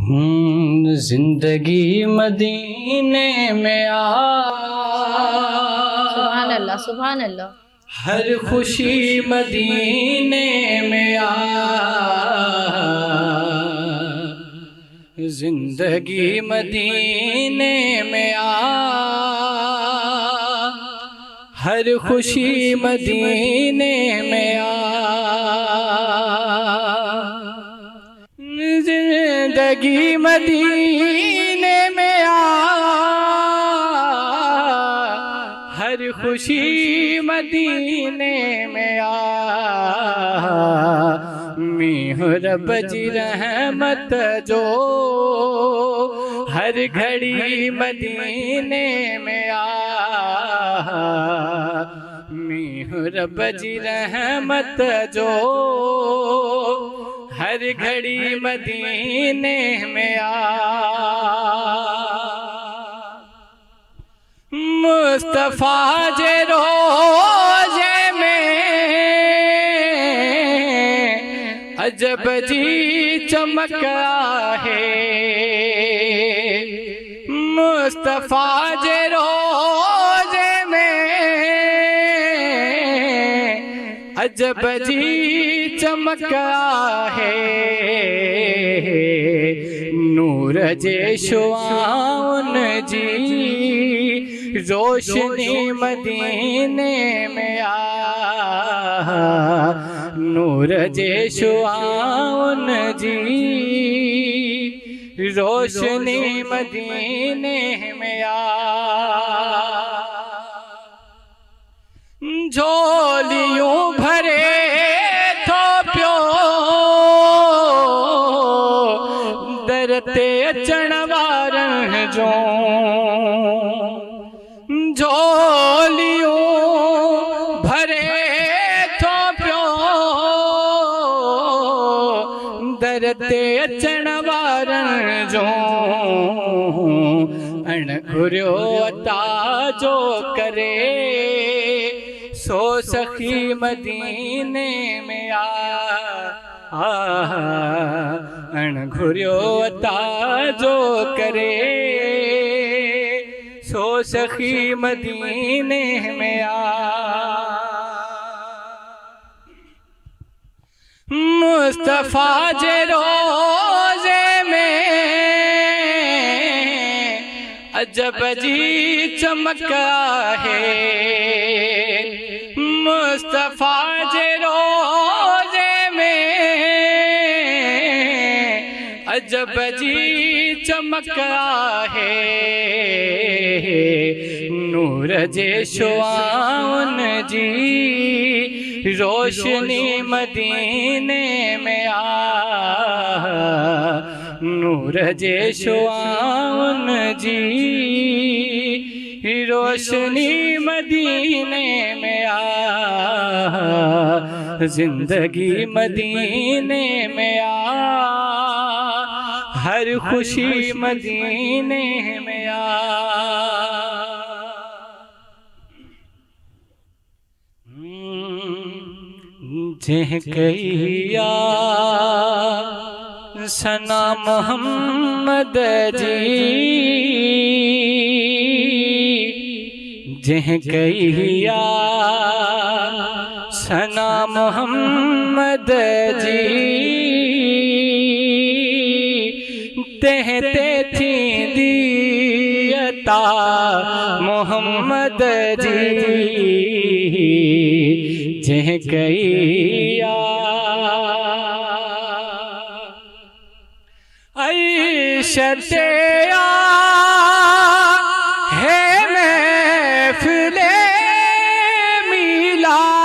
जिंदगी मदीने में सुभान अल्लाह, सुभान अल्लाह। हर खुशी मदीने में जिंदगी मदीने में हर खुशी मदीने में जिंदगी मदीने में हर खुशी मदीने में मीहर बजी रहमत जो हर घड़ी मदीने में मीहर बजी रहमत जो हर घड़ी मदीने में मुस्तफा जे रोजे में अजब जी चमक है। मुस्तफा जे रोजे में अजब जी चमक है। नूर जे शुआउन जी रोशनी मदीने में नूर जे शुआउन जी रोशनी मदीने में झोलियों भरे तो प्यो दरते चणवारन जो झोलियों भरे तो प्यो दरते चणवारन जो अण घुर्यो ताजो करे सो सखी मदीने में अण घुर्यो ताजो करे सो सखी मदीने में मुस्तफा जे रोजे में अजब जी चमक है। मुस्तफा जे रोजे में अजब जी चमक है। नूर जे शुआउन जी रोशनी मदीने में नूर जे शुआउन जी रोशनी मदीने में जिंदगी मदीने में हर खुशी मदीने में जेह कहिया सना मोहम्मद जी जेह कहिया सना मोहम्मद जी तेहते थी दियता मोहम्मद जी जेह कहिया ऐशते है महफिले मिलाद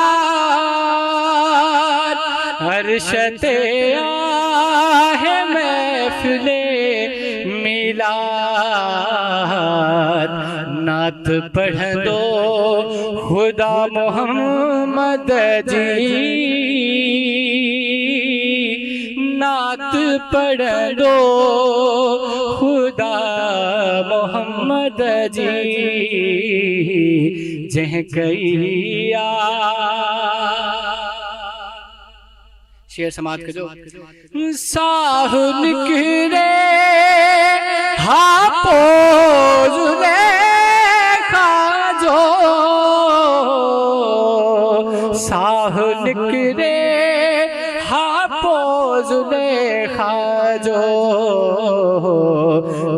अर्शते है महफिले मिलाद नात पढ़ दो खुदा मोहम्मद जी नात पढ़ दो खुदा मोहम्मद जी जेह कहिया शेर समाज के जो साह निकले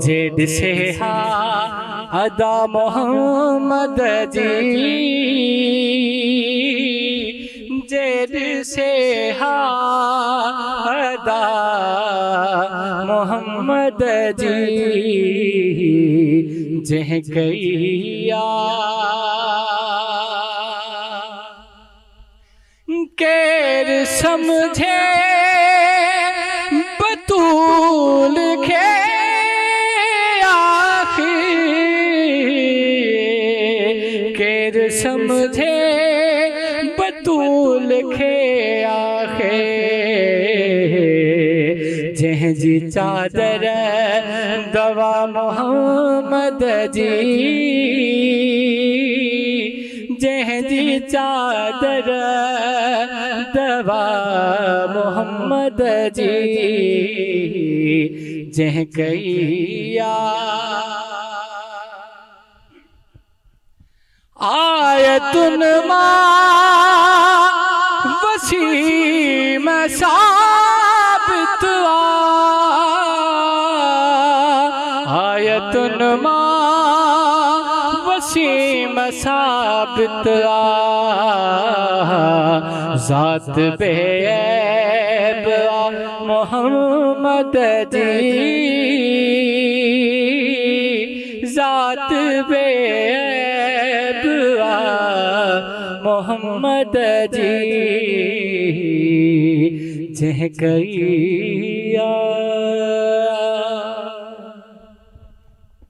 जेद से हा अदा मोहम्मद जी, जेद से हा अदा मोहम्मद जी, जह गैया केर समझे बतूल के आखिर, केर समझे बतूल के आखिर, जह जी चादर दवा मोहम्मद जी, जह जी चादर दवा मोहम्मद जी, जह गैया आयतुन मा वसीम साबित आयतुन मा वसीम साबित ज़ात बेऐब मोहम्मद जी, ज़ात बेऐब मोहम्मद जी, जह गैया।